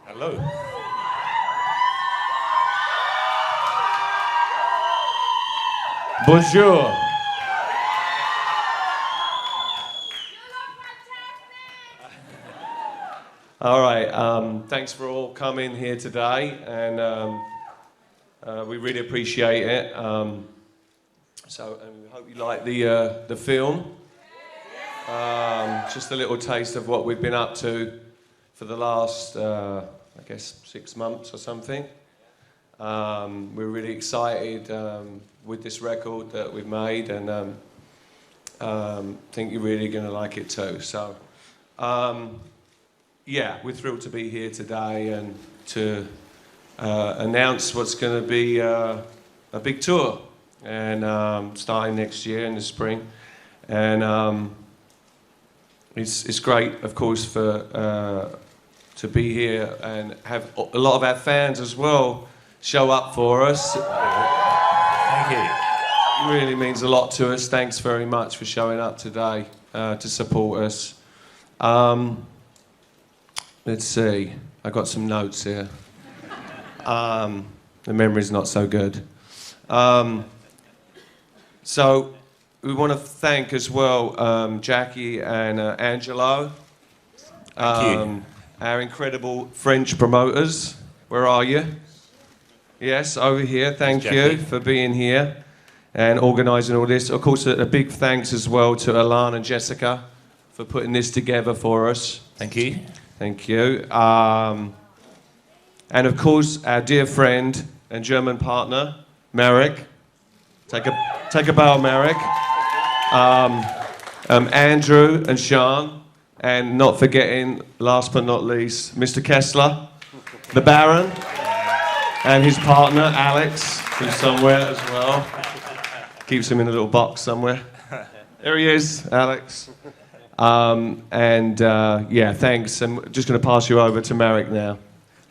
Hello. Bonjour. All right, thanks for all coming here today, and we really appreciate it. So I hope you like the film. Just a little taste of what we've been up to for the last, I guess, 6 months or something. We're really excited with this record that we've made, and think you're really going to like it too. So, yeah, we're thrilled to be here today and to announce what's going to be a big tour, and starting next year in the spring. And it's great, of course, for to be here and have a lot of our fans as well show up for us. Thank you. It really means a lot to us. Thanks very much for showing up today to support us. Let's see, I got some notes here. The memory's not so good. So we want to thank as well Jackie and Angelo. Thank you. Our incredible French promoters. Where are you? Yes, over here. Thank you for being here and organising all this. Of course, a big thanks as well to Alana and Jessica for putting this together for us. Thank you. Thank you. And of course, our dear friend and German partner, Marek. Take a bow, Marek. Andrew and Sean. And not forgetting, last but not least, Mr. Kessler, the Baron, and his partner, Alex, who's somewhere as well. Keeps him in a little box somewhere. There he is, Alex. Yeah, thanks. I'm just going to pass you over to Marek now.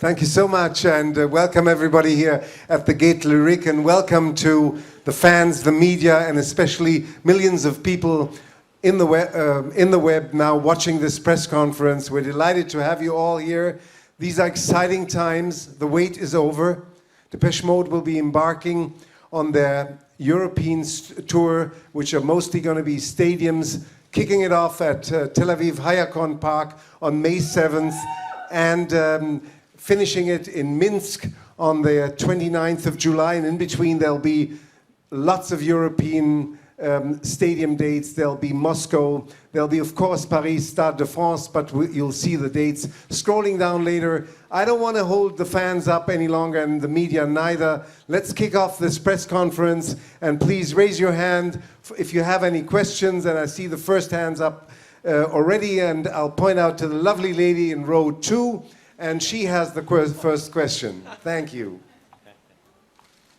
Thank you so much, and welcome everybody here at the Gaîté Lyrique, and welcome to the fans, the media, and especially millions of people in the web now watching this press conference. We're delighted to have you all here. These are exciting times. The wait is over. Depeche Mode will be embarking on their European tour, which are mostly going to be stadiums, kicking it off at Tel Aviv Hayakon Park on May 7th, and finishing it in Minsk on the 29th of July. And in between there'll be lots of European stadium dates. There'll be Moscow, there'll be of course Paris, Stade de France, but you'll see the dates scrolling down later. I don't want to hold the fans up any longer, and the media neither. Let's kick off this press conference, and please raise your hand if you have any questions. And I see the first hands up already, and I'll point out to the lovely lady in row 2, and she has the first question. Thank you.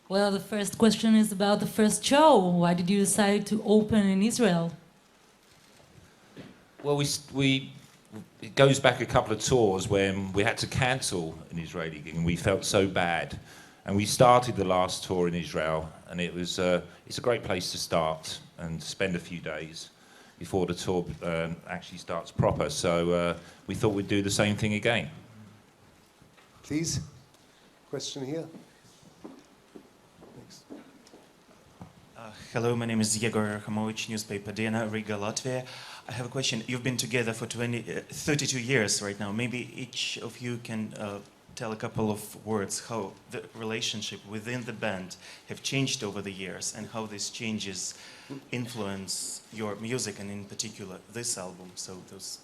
Well, the first question is about the first show. Why did you decide to open in Israel? Well, it goes back a couple of tours when we had to cancel an Israeli gig, and we felt so bad. And we started the last tour in Israel, and it's a great place to start and spend a few days before the tour actually starts proper. So we thought we'd do the same thing again. Please, question here. Hello, my name is Yegor Rakhmovich, newspaper Dena, Riga, Latvia. I have a question. You've been together for 32 years right now. Maybe each of you can tell a couple of words how the relationship within the band have changed over the years, and how these changes influence your music, and in particular this album. So those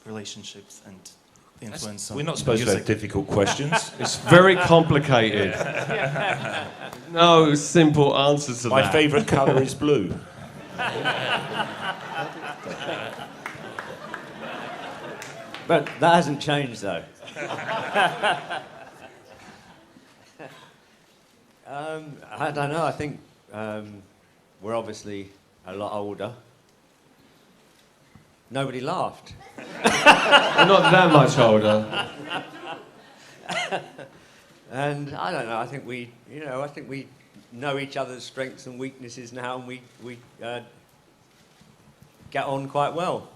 relationships and influence on We're not supposed music. to have difficult questions. It's very complicated. No simple answers to My that. favourite colour is blue. But that hasn't changed, though. I don't know. I think we're obviously a lot older. Nobody laughed. We're not that much older. And I don't know, I think we know each other's strengths and weaknesses now, and we get on quite well.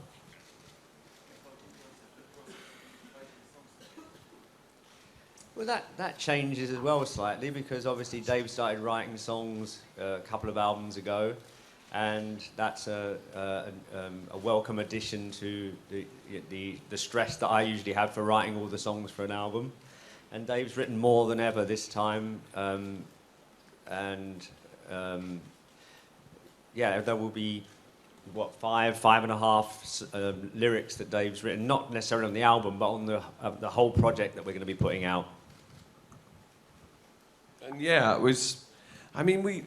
Well, that changes as well slightly, because obviously Dave started writing songs a couple of albums ago, and that's a welcome addition to the stress that I usually have for writing all the songs for an album. And Dave's written more than ever this time, yeah, there will be, what, five and a half lyrics that Dave's written, not necessarily on the album, but on the whole project that we're going to be putting out. And yeah, it was. I mean, we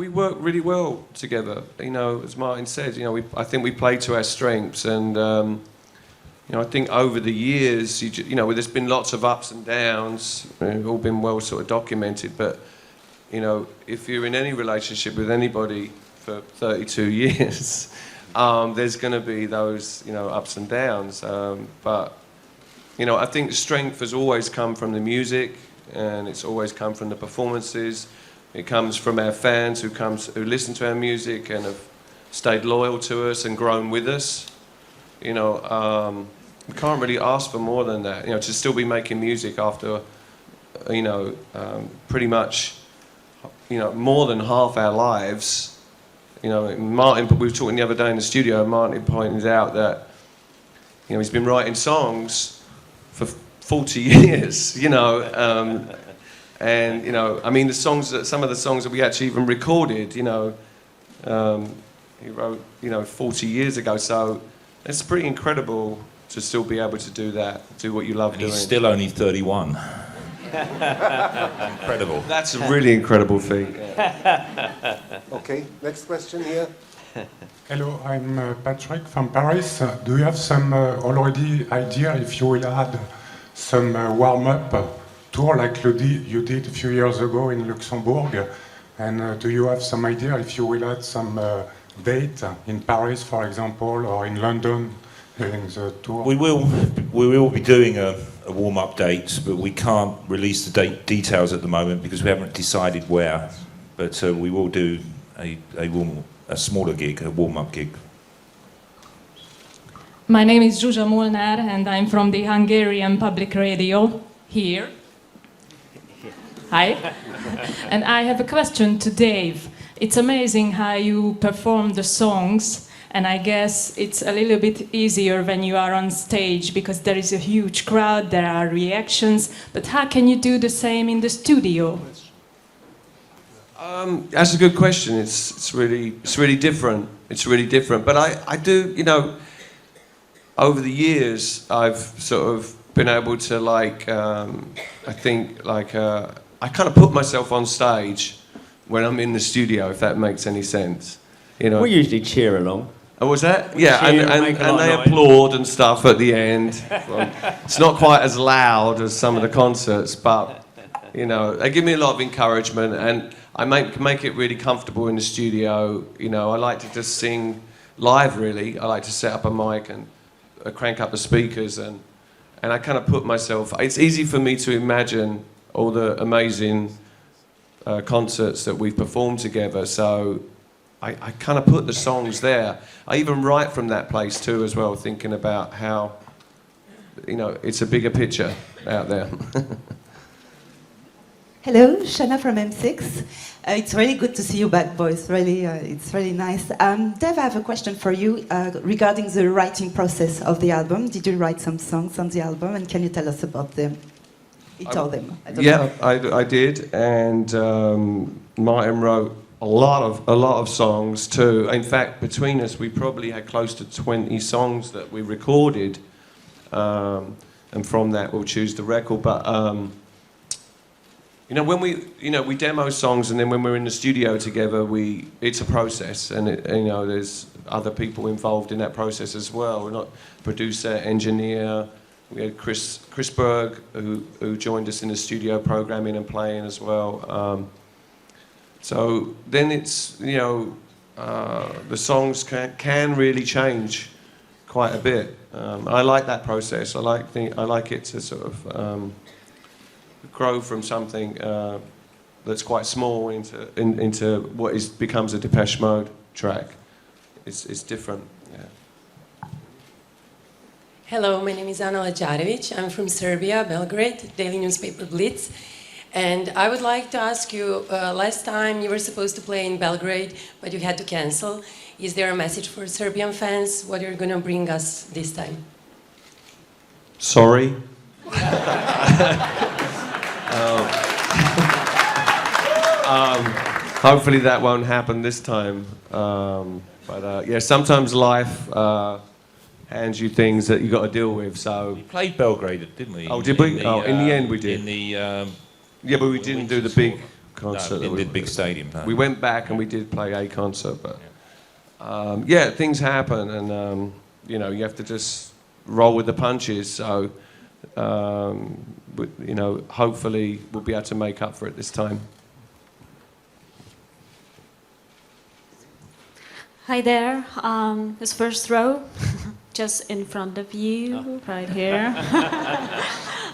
work really well together. You know, as Martin said, I think we play to our strengths, and I think over the years, there's been lots of ups and downs. They've all been well sort of documented. But if you're in any relationship with anybody for 32 years, there's going to be those ups and downs. But I think strength has always come from the music, and it's always come from the performances. It comes from our fans who listen to our music and have stayed loyal to us and grown with us. We can't really ask for more than that. To still be making music after, pretty much, more than half our lives. Martin, we were talking the other day in the studio, and Martin pointed out that, he's been writing songs for 40 years, and I mean, some of the songs that we actually even recorded, he wrote, 40 years ago. So it's pretty incredible to still be able to do that, do what you love doing. He's still only 31. Incredible. That's a really incredible feat. Okay, next question here. Hello, I'm Patrick from Paris. Do you have some already idea if you will add some warm-up tour like you did a few years ago in Luxembourg? And do you have some idea if you will add some date in Paris, for example, or in London during the tour? We will be doing a warm-up date, but we can't release the details at the moment because we haven't decided where. But we will do a smaller gig, a warm-up gig. My name is Zsuzsa Molnár, and I'm from the Hungarian Public Radio here. Hi. And I have a question to Dave. It's amazing how you perform the songs, and I guess it's a little bit easier when you are on stage because there is a huge crowd, there are reactions, but how can you do the same in the studio? That's a good question. It's really different. It's really different. But I do, over the years, I've sort of been able to I kind of put myself on stage when I'm in the studio, if that makes any sense. We usually cheer along. Oh, was that? Yeah, Cheer and they noise. applaud and stuff at the end. Well, it's not quite as loud as some of the concerts, but they give me a lot of encouragement, and I make it really comfortable in the studio. I like to just sing live, really. I like to set up a mic and crank up the speakers, and I kind of put myself. It's easy for me to imagine all the amazing concerts that we've performed together, so I kind of put the songs there. I even write from that place too as well, thinking about how, it's a bigger picture out there. Hello, Shana from M6. It's really good to see you back, boys. Really, it's really nice. Dave, I have a question for you regarding the writing process of the album. Did you write some songs on the album, and can you tell us about them? Each of them. I don't know. I did, and Martin wrote a lot of songs too. In fact, between us, we probably had close to 20 songs that we recorded, and from that we'll choose the record. But when we demo songs, and then when we're in the studio together, it's a process, and there's other people involved in that process as well. We're not producer, engineer. We had Chris Berg, who joined us in the studio programming and playing as well. So then it's, the songs can really change quite a bit. I like that process. I like it to sort of grow from something that's quite small into what becomes a Depeche Mode track. It's different. Yeah. Hello, my name is Ana Lajarevic. I'm from Serbia, Belgrade, daily newspaper Blitz. And I would like to ask you, last time you were supposed to play in Belgrade, but you had to cancel. Is there a message for Serbian fans? What you're going to bring us this time? Sorry. Hopefully that won't happen this time. But yeah, sometimes life hands you things that you got to deal with. So We played Belgrade, didn't we? Oh, did we? In the end we did. In the yeah, but we didn't do the big concert. no, that in the big stadium. No. We went back and we did play a concert, but yeah, things happen, and you know, you have to just roll with the punches. So you know, hopefully we'll be able to make up for it this time. Hi there, this first row, just in front of you, right here.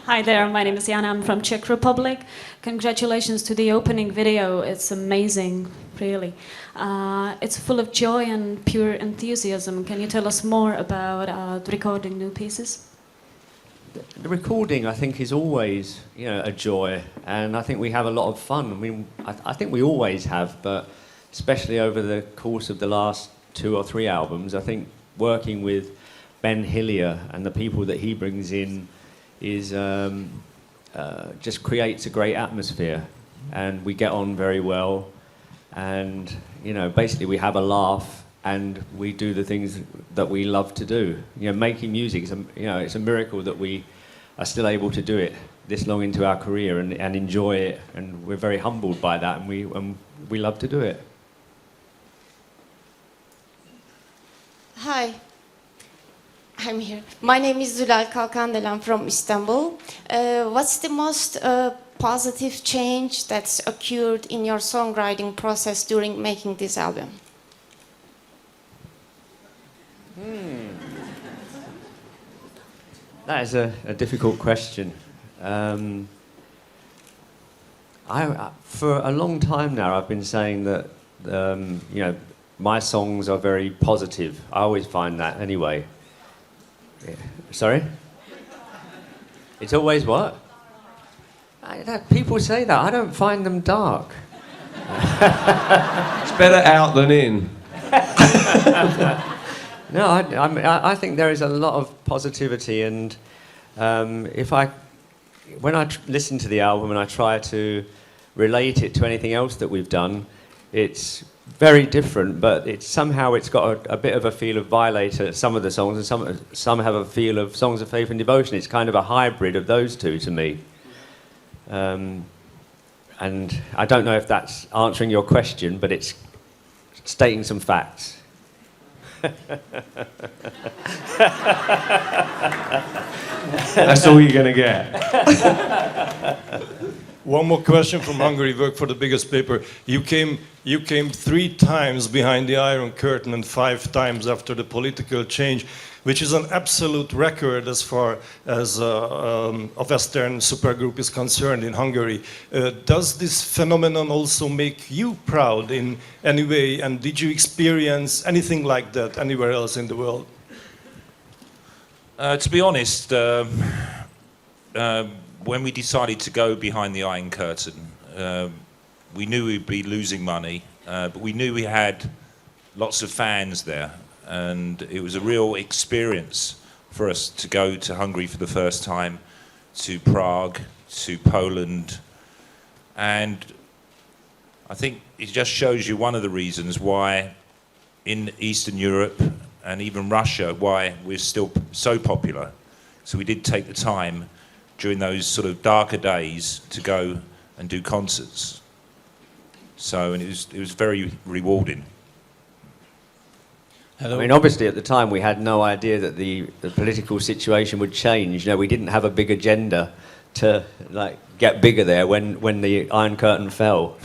Hi there, my name is Jana, I'm from Czech Republic. Congratulations to the opening video, it's amazing, really. It's full of joy and pure enthusiasm. Can you tell us more about recording new pieces? The recording, I think, is always, you know, a joy, and I think we have a lot of fun. I mean, I think we always have, but especially over the course of the last 2 or 3 albums, I think working with Ben Hillier and the people that he brings in is just creates a great atmosphere, and we get on very well, and you know, basically we have a laugh and we do the things that we love to do. You know, making music is it's a miracle that we are still able to do it this long into our career and enjoy it, and we're very humbled by that, and we love to do it. Hi, I'm here. My name is Zülal Kalkandel. I'm from Istanbul. What's the most positive change that's occurred in your songwriting process during making this album? That is a difficult question. For a long time now, I've been saying that you know, my songs are very positive. I always find that anyway. Yeah. Sorry? It's always what? People say that. I don't find them dark. It's better out than in. No, I think there is a lot of positivity, and when I listen to the album and I try to relate it to anything else that we've done, it's very different, but it's got a bit of a feel of Violator, some of the songs, and some have a feel of Songs of Faith and Devotion. It's kind of a hybrid of those two to me. And I don't know if that's answering your question, but it's stating some facts. That's all you're going to get. One more question from Hungary. Work for the biggest paper. You came 3 times behind the Iron Curtain and 5 times after the political change, which is an absolute record as far as a Western supergroup is concerned in Hungary. Does this phenomenon also make you proud in any way? And did you experience anything like that anywhere else in the world? To be honest, when we decided to go behind the Iron Curtain, we knew we'd be losing money, but we knew we had lots of fans there, and it was a real experience for us to go to Hungary for the first time, to Prague, to Poland, and I think it just shows you one of the reasons why in Eastern Europe and even Russia, why we're still so popular. So we did take the time during those sort of darker days to go and do concerts. So, and it was very rewarding. Hello. I mean, obviously at the time we had no idea that the political situation would change. You know, we didn't have a big agenda to like get bigger there when the Iron Curtain fell.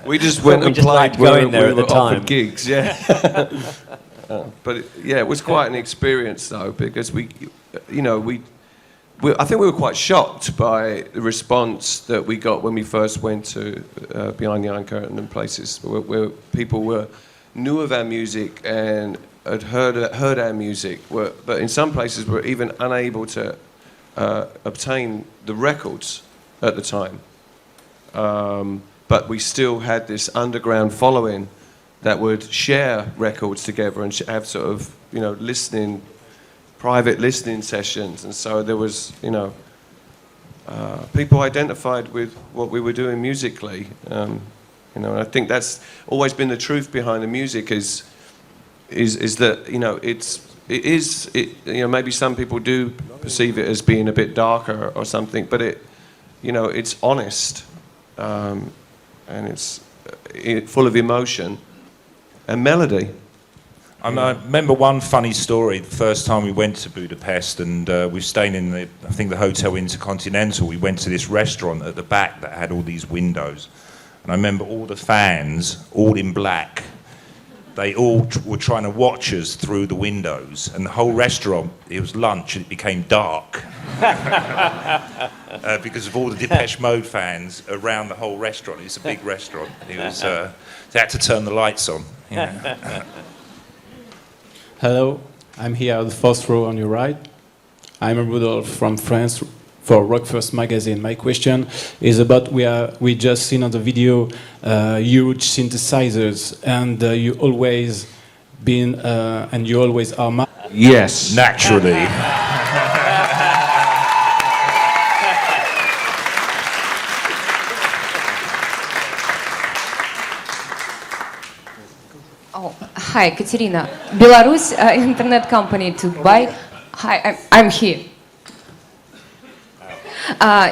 We just went We and just played liked where going there we at the were offered time. gigs, yeah. But yeah, it was quite an experience though, because we I think we were quite shocked by the response that we got when we first went to Behind the Iron Curtain and places where people knew of our music and had heard our music, but in some places were even unable to obtain the records at the time. But we still had this underground following that would share records together and have sort of, private listening sessions. And so there was, people identified with what we were doing musically. And I think that's always been the truth behind the music is that, maybe some people do perceive it as being a bit darker or something, but it's honest, and it's full of emotion and melody. I remember one funny story. The first time we went to Budapest, and we were staying in the Hotel Intercontinental. We went to this restaurant at the back that had all these windows, and I remember all the fans, all in black. They all were trying to watch us through the windows, and the whole restaurant, it was lunch, and it became dark because of all the Depeche Mode fans around the whole restaurant. It's a big restaurant. It was, they had to turn the lights on. Hello, I'm here at the first row on your right. I'm Rudolph from France for Rock First magazine. My question is about we just seen on the video huge synthesizers, and you always been and you always are. Yes, naturally. Hi, Katerina. Belarus internet company to buy. Hi, I'm here.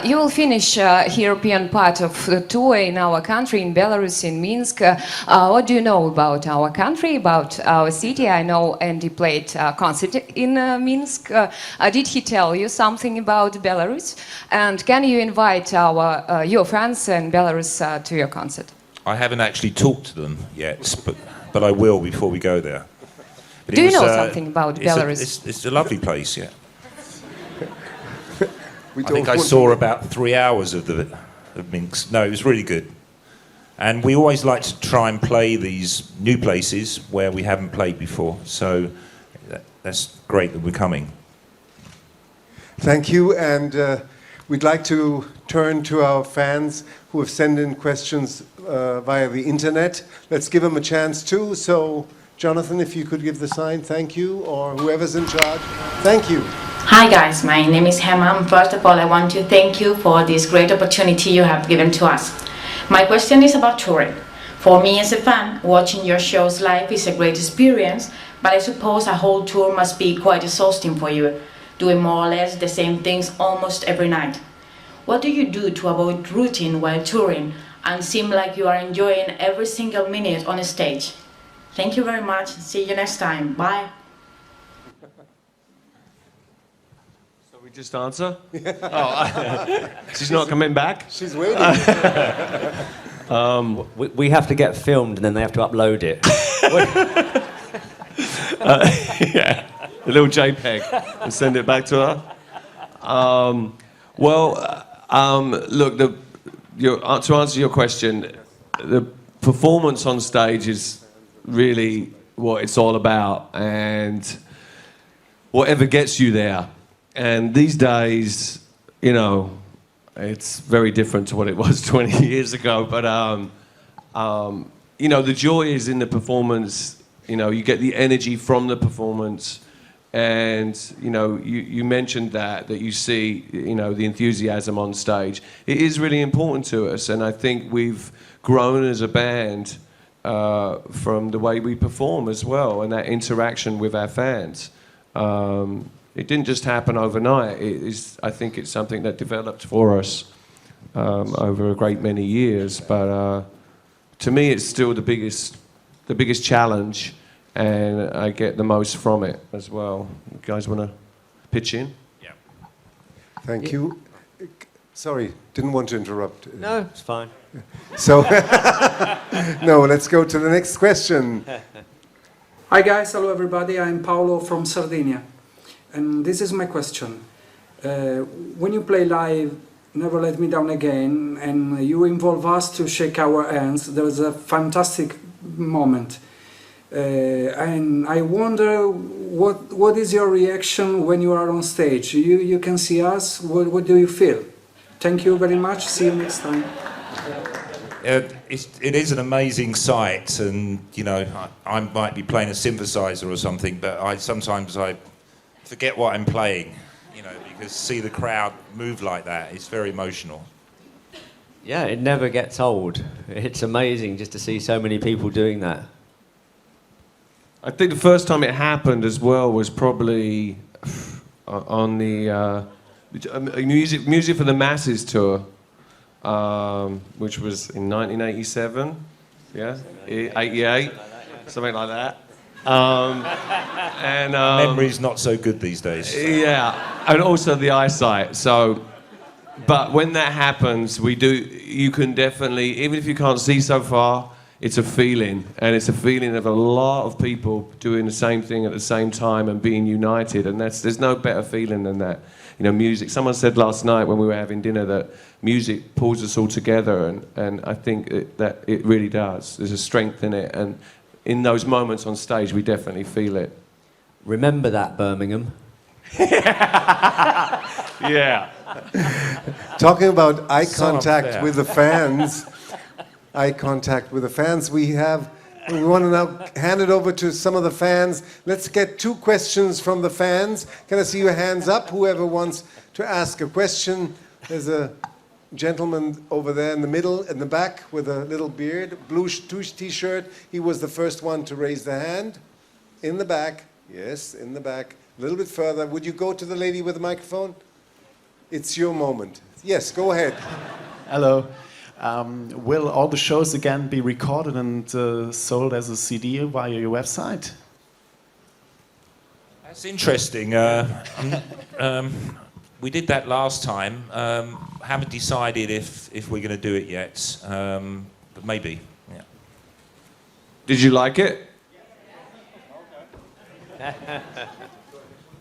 You will finish European part of the tour in our country, in Belarus, in Minsk. What do you know about our country, about our city? I know Andy played a concert in Minsk. Did he tell you something about Belarus? And can you invite your friends in Belarus to your concert? I haven't actually talked to them yet, but I will before we go there. But do you know something about Belarus? It's a lovely place, yeah. I think I saw about 3 hours of Minsk. No, it was really good. And we always like to try and play these new places where we haven't played before. So that's great that we're coming. Thank you. And we'd like to turn to our fans who have sent in questions via the internet. Let's give them a chance too. So, Jonathan, if you could give the sign, thank you, or whoever's in charge, thank you. Hi guys, my name is Hema. First of all, I want to thank you for this great opportunity you have given to us. My question is about touring. For me as a fan, watching your shows live is a great experience, but I suppose a whole tour must be quite exhausting for you, doing more or less the same things almost every night. What do you do to avoid routine while touring and seem like you are enjoying every single minute on a stage? Thank you very much. See you next time. Bye. So we just answer? Oh, she's not coming back? She's waiting. We have to get filmed and then they have to upload it. Yeah, a little JPEG and send it back to her. Look, to answer your question, the performance on stage is really what it's all about, and whatever gets you there. And these days, it's very different to what it was 20 years ago. But the joy is in the performance. You get the energy from the performance. And you mentioned that you see the enthusiasm on stage. It is really important to us, and I think we've grown as a band from the way we perform as well, and that interaction with our fans. It didn't just happen overnight. I think it's something that developed for us over a great many years. But to me, it's still the biggest challenge. And I get the most from it as well. You guys want to pitch in? Yeah. Thank you. Sorry, didn't want to interrupt. No, it's fine. So, no, let's go to the next question. Hi guys, hello everybody, I'm Paolo from Sardinia. And this is my question. When you play live Never Let Me Down Again and you involve us to shake our hands, there was a fantastic moment. And I wonder what is your reaction when you are on stage? You can see us, what do you feel? Thank you very much, see you next time. It is an amazing sight, and you know, I might be playing a synthesizer or something, but sometimes I forget what I'm playing, you know, because see the crowd move like that, it's very emotional. Yeah, it never gets old. It's amazing just to see so many people doing that. I think the first time it happened as well was probably on the Music for the Masses tour, which was in 1987, yeah, 88, something like that. Memory's not so good these days. Yeah, and also the eyesight. So, but when that happens, you can definitely, even if you can't see so far, it's a feeling, and it's a feeling of a lot of people doing the same thing at the same time and being united, and there's no better feeling than that. You know, music. Someone said last night when we were having dinner that music pulls us all together, and I think that it really does. There's a strength in it, and in those moments on stage, we definitely feel it. Remember that, Birmingham. Yeah. Talking about eye contact with the fans. Eye contact with the fans. We want to now hand it over to some of the fans. Let's get 2 questions from the fans. Can I see your hands up? Whoever wants to ask a question. There's a gentleman over there in the middle, in the back, with a little beard, blue t-shirt. He was the first one to raise the hand. In the back. Yes, in the back. A little bit further. Would you go to the lady with the microphone? It's your moment. Yes, go ahead. Hello. Will all the shows again be recorded and sold as a CD via your website? That's interesting. We did that last time. Haven't decided if we're going to do it yet, but maybe. Yeah. Did you like it?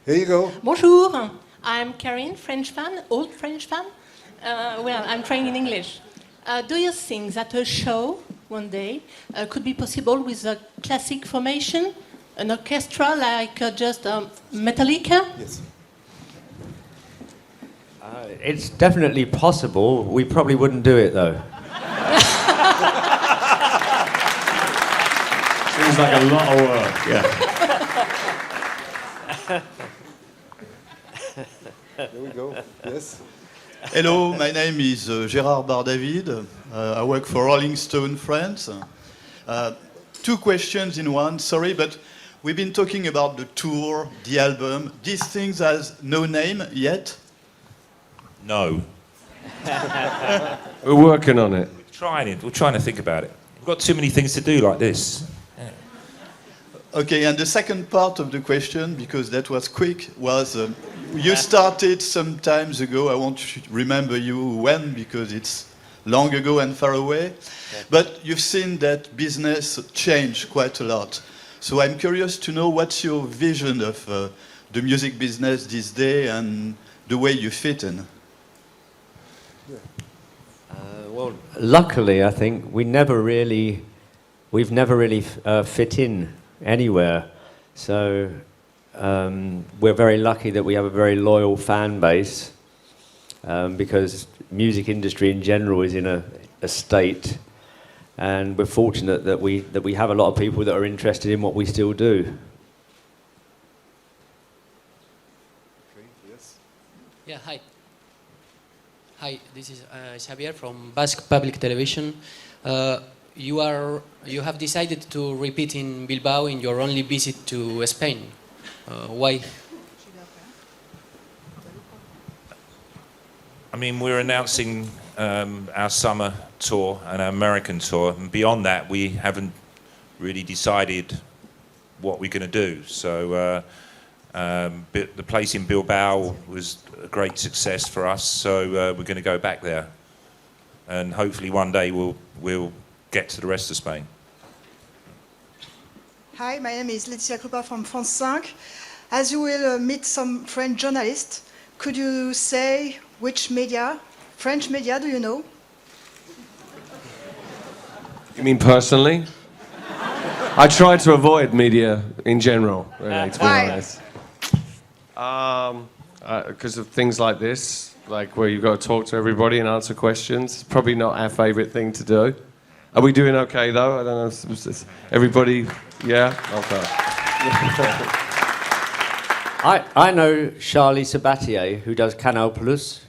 Here you go. Bonjour, I'm Karine, French fan, old French fan. Well, I'm trained in English. Do you think that a show one day could be possible with a classic formation, an orchestra like just Metallica? Yes. It's definitely possible. We probably wouldn't do it though. Seems like a lot of work, yeah. There we go. Yes. Hello, my name is Gérard Bardavid. I work for Rolling Stone France. 2 questions in one, sorry, but we've been talking about the tour, the album. These things has no name yet? No. We're working on it. We're trying to think about it. We've got too many things to do like this. Yeah. Okay, and the second part of the question, because that was quick, was you started some times ago. I won't remember you when, because it's long ago and far away. But you've seen that business change quite a lot. So I'm curious to know what's your vision of the music business this day and the way you fit in. Well, luckily, I think we've never really fit in anywhere. So we're very lucky that we have a very loyal fan base, because music industry in general is in a state, and we're fortunate that we have a lot of people that are interested in what we still do. Okay, yes. Yeah, hi. Hi, this is Xavier from Basque Public Television. You have decided to repeat in Bilbao in your only visit to Spain. Why? I mean, we're announcing our summer tour and our American tour, and beyond that, we haven't really decided what we're going to do. So The place in Bilbao was a great success for us, so we're going to go back there, and hopefully one day we'll get to the rest of Spain. Hi, my name is Laetitia Krupa from France 5. As you will meet some French journalists, could you say which media, French media, do you know? You mean personally? I try to avoid media in general, really, to be honest. Because of things like this, like where you've got to talk to everybody and answer questions. Probably not our favourite thing to do. Are we doing okay though? I don't know. Everybody, yeah? Okay. I know Charlie Sabatier, who does Canal Plus.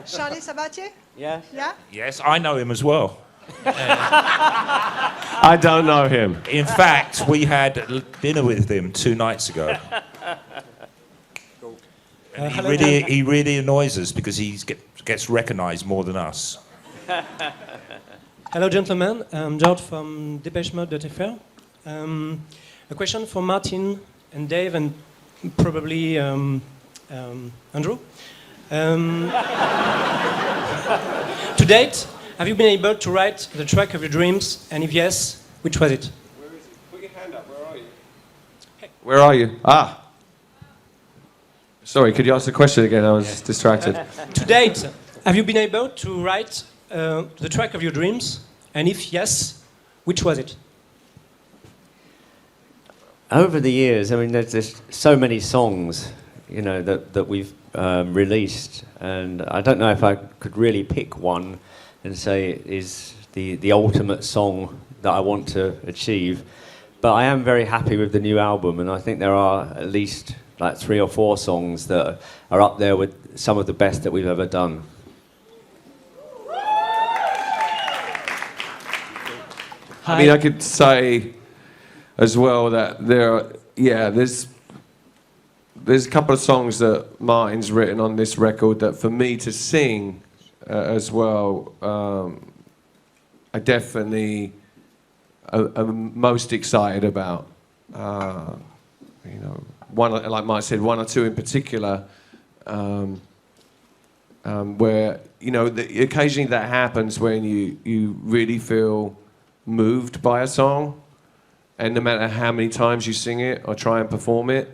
Charlie Sabatier? Yeah. Yeah? Yes, I know him as well. I don't know him. In fact, we had dinner with him 2 nights ago. And he really annoys us because he gets recognised more than us. Hello, gentlemen. I'm George from Depeche.fr. A question for Martin and Dave and probably Andrew. To date, have you been able to write the track of your dreams? And if yes, which was it? Where is it? Put your hand up. Where are you? Where are you? Ah. Sorry, could you ask the question again? I was distracted. To date, have you been able to write the track of your dreams? And if yes, which was it? Over the years, I mean, there's so many songs, you know, that we've released, and I don't know if I could really pick one and say it is the ultimate song that I want to achieve. But I am very happy with the new album, and I think there are at least like 3 or 4 songs that are up there with some of the best that we've ever done. I mean, I could say as well that there's a couple of songs that Martin's written on this record that for me to sing as well, I definitely am most excited about. You know, one, like Mike said, 1 or 2 in particular, where, you know, occasionally that happens when you really feel moved by a song, and no matter how many times you sing it or try and perform it,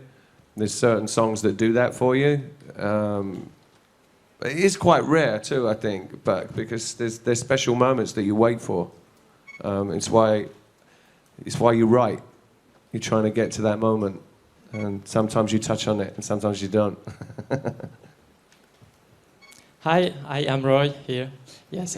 there's certain songs that do that for you. It is quite rare too, I think, but because there's special moments that you wait for. It's why you write. You're trying to get to that moment, and sometimes you touch on it, and sometimes you don't. Hi, I am Roy here. Yes,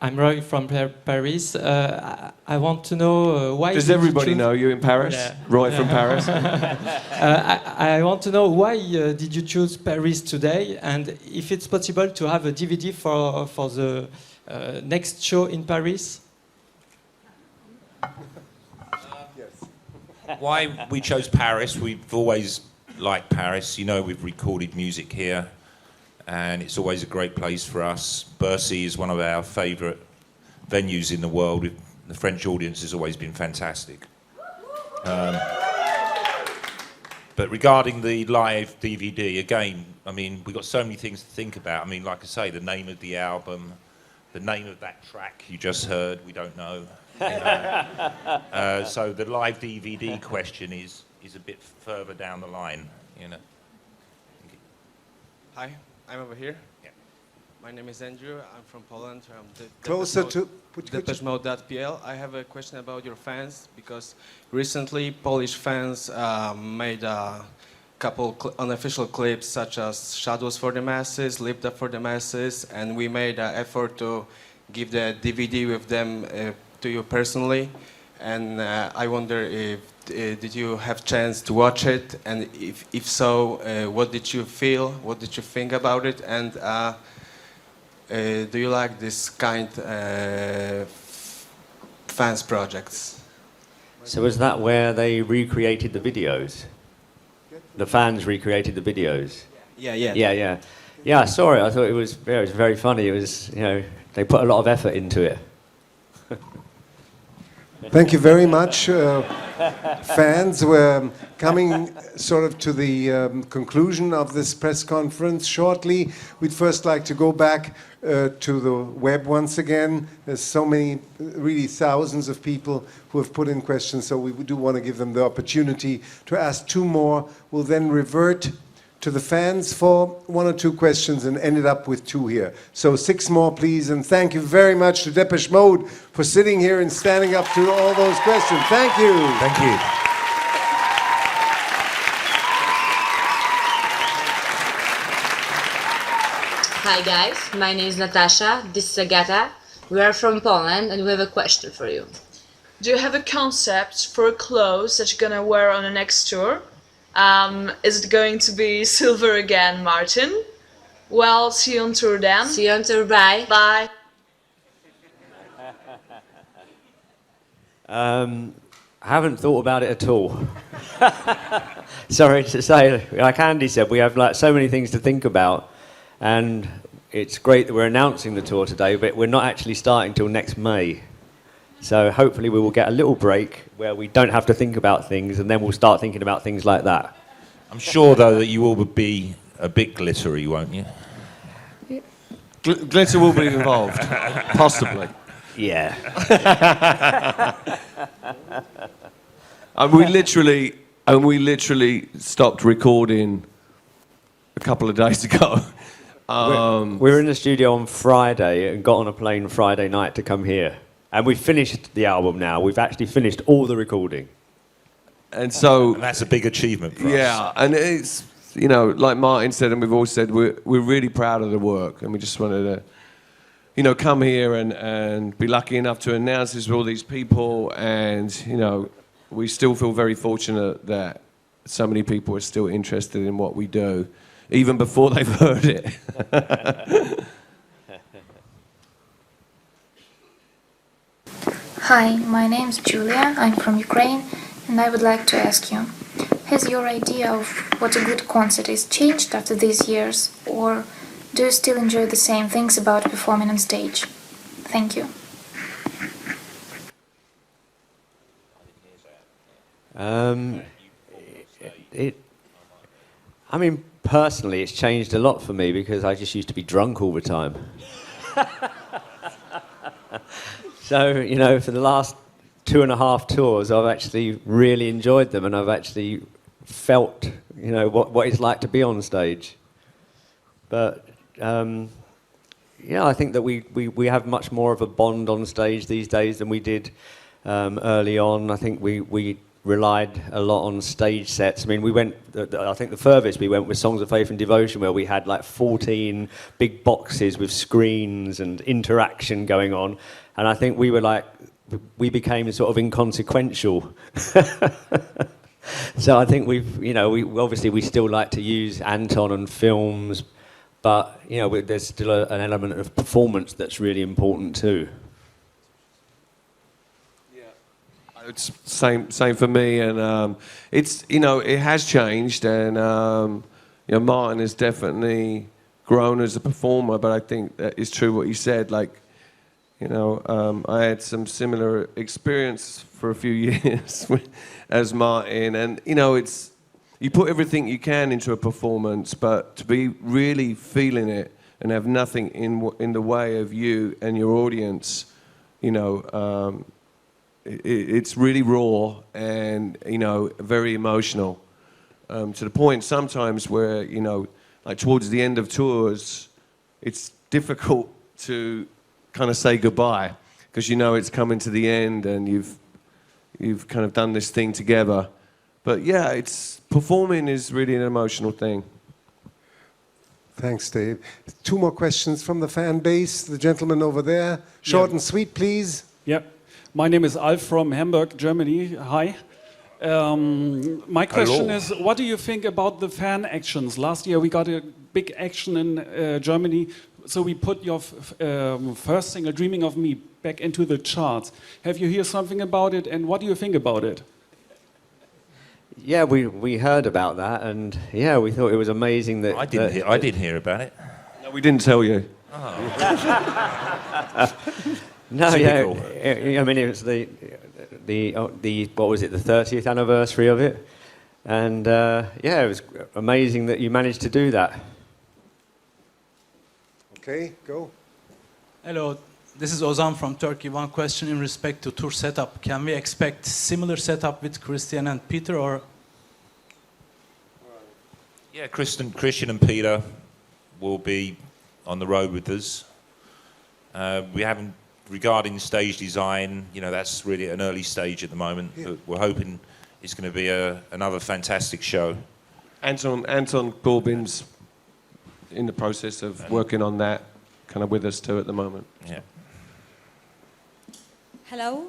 I'm Roy from Paris. I want to know why... Does everybody know you in Paris? Yeah. Roy from Paris? I want to know why did you choose Paris today, and if it's possible to have a DVD for the next show in Paris? Why we chose Paris, we've always liked Paris. You know, we've recorded music here, and it's always a great place for us. Bercy is one of our favourite venues in the world. The French audience has always been fantastic. But regarding the live DVD, again, I mean, we've got so many things to think about. I mean, like I say, the name of the album, the name of that track you just heard, we don't know. So the live DVD question is a bit further down the line, you know. Hi, I'm over here. Yeah. My name is Andrew. I'm from Poland. I'm Closer to Depeche.pl. I have a question about your fans, because recently Polish fans made a couple unofficial clips such as Shadows for the Masses, Lift Up for the Masses, and we made an effort to give the DVD with them to you personally. And I wonder if did you have chance to watch it, and if so, what did you feel? What did you think about it? And do you like this kind fans projects? So was that where they recreated the videos? The fans recreated the videos? Yeah, I saw it. I thought it was very funny. It was, you know, they put a lot of effort into it. Thank you very much, fans. We're coming sort of to the conclusion of this press conference shortly. We'd first like to go back to the web once again. There's so many, really thousands of people who have put in questions, so we do want to give them the opportunity to ask 2 more. We'll then revert to the fans for 1 or 2 questions and ended up with 2 here. So 6 more, please, and thank you very much to Depeche Mode for sitting here and standing up to all those questions. Thank you. Thank you. Hi guys, my name is Natasha, this is Agata. We are from Poland and we have a question for you. Do you have a concept for clothes that you're gonna wear on the next tour? Is it going to be silver again, Martin? Well, see you on tour then. See you on tour, bye. Bye. I haven't thought about it at all. Sorry to say, like Andy said, we have like so many things to think about, and it's great that we're announcing the tour today, but we're not actually starting till next May. So hopefully we will get a little break where we don't have to think about things, and then we'll start thinking about things like that. I'm sure, though, that you will be a bit glittery, won't you? Glitter will be involved, possibly. Yeah. And we literally stopped recording a couple of days ago. We were in the studio on Friday and got on a plane Friday night to come here. And we've finished the album now. We've actually finished all the recording. And so... And that's a big achievement for us. Yeah, and it's, you know, like Martin said and we've all said, we're really proud of the work. And we just wanted to, you know, come here and be lucky enough to announce this with all these people. And, you know, we still feel very fortunate that so many people are still interested in what we do, even before they've heard it. Hi, my name is Julia, I'm from Ukraine, and I would like to ask you, has your idea of what a good concert is changed after these years, or do you still enjoy the same things about performing on stage? Thank you. I mean, personally, it's changed a lot for me because I just used to be drunk all the time. So, you know, for the last 2.5 tours, I've actually really enjoyed them, and I've actually felt, you know, what it's like to be on stage. But, yeah, I think that we have much more of a bond on stage these days than we did early on. I think we relied a lot on stage sets. I mean, we went, I think the furthest we went was Songs of Faith and Devotion, where we had like 14 big boxes with screens and interaction going on. And I think we were like, we became sort of inconsequential. So I think we obviously we still like to use Anton and films, but, you know, there's still an element of performance that's really important too. It's same for me, and it's, you know, it has changed, and you know, Martin has definitely grown as a performer. But I think that is true what you said. Like, you know, I had some similar experience for a few years as Martin, and you know, it's, you put everything you can into a performance, but to be really feeling it and have nothing in the way of you and your audience, you know. It's really raw and, you know, very emotional, to the point sometimes where, you know, like towards the end of tours, it's difficult to kind of say goodbye because you know it's coming to the end and you've kind of done this thing together. But yeah, it's, performing is really an emotional thing. Thanks, Dave. 2 more questions from the fan base. The gentleman over there. Short and sweet, please. Yep. My name is Alf from Hamburg, Germany. Hi. My question is, what do you think about the fan actions? Last year we got a big action in Germany, so we put your first single, Dreaming of Me, back into the charts. Have you heard something about it, and what do you think about it? Yeah, we heard about that, and yeah, we thought it was amazing that... I didn't hear about it. No, we didn't tell you. Oh. No, yeah, I mean, it was what was it, the 30th anniversary of it. And yeah, it was amazing that you managed to do that. Okay, go. Hello, this is Ozan from Turkey. One question in respect to tour setup. Can we expect similar setup with Christian and Peter, or? Yeah, Christian and Peter will be on the road with us. We haven't, regarding stage design, you know, that's really an early stage at the moment, but we're hoping it's going to be another fantastic show. Anton Corbin's in the process of working on that, kind of with us too at the moment. Yeah. Hello,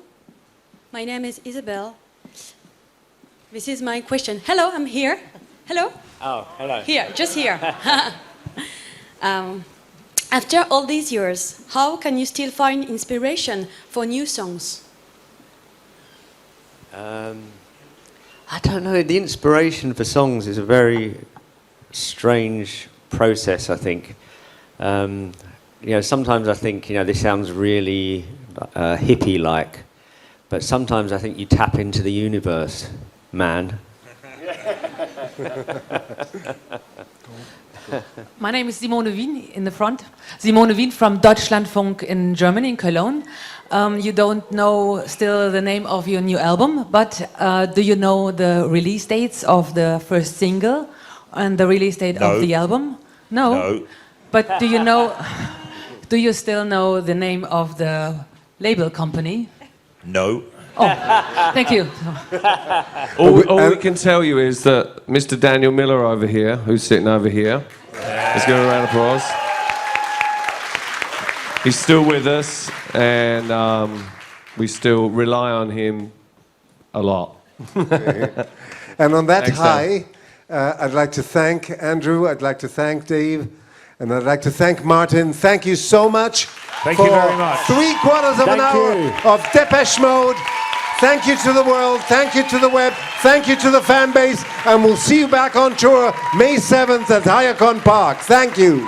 my name is Isabel. This is my question. Hello, I'm here. Hello? Oh, hello. Here, just here. After all these years, how can you still find inspiration for new songs? I don't know. The inspiration for songs is a very strange process, I think. You know, sometimes I think, you know, this sounds really hippie-like, but sometimes I think you tap into the universe, man. My name is Simone Wien in the front. Simone Wien from Deutschlandfunk in Germany, in Cologne. You don't know still the name of your new album, but do you know the release dates of the first single and the release date of the album? No. No. But do you know? Do you still know the name of the label company? No. Oh, thank you. All we can tell you is that Mr. Daniel Miller over here, who's sitting over here, let's give him a round of applause. He's still with us, and we still rely on him a lot. And on that Thanks, high, I'd like to thank Andrew, I'd like to thank Dave, and I'd like to thank Martin. Thank you so much. Thank you very much. 3/4 of an hour of Depeche Mode. Thank you to the world, thank you to the web, thank you to the fan base, and we'll see you back on tour May 7th at Hayakon Park. Thank you.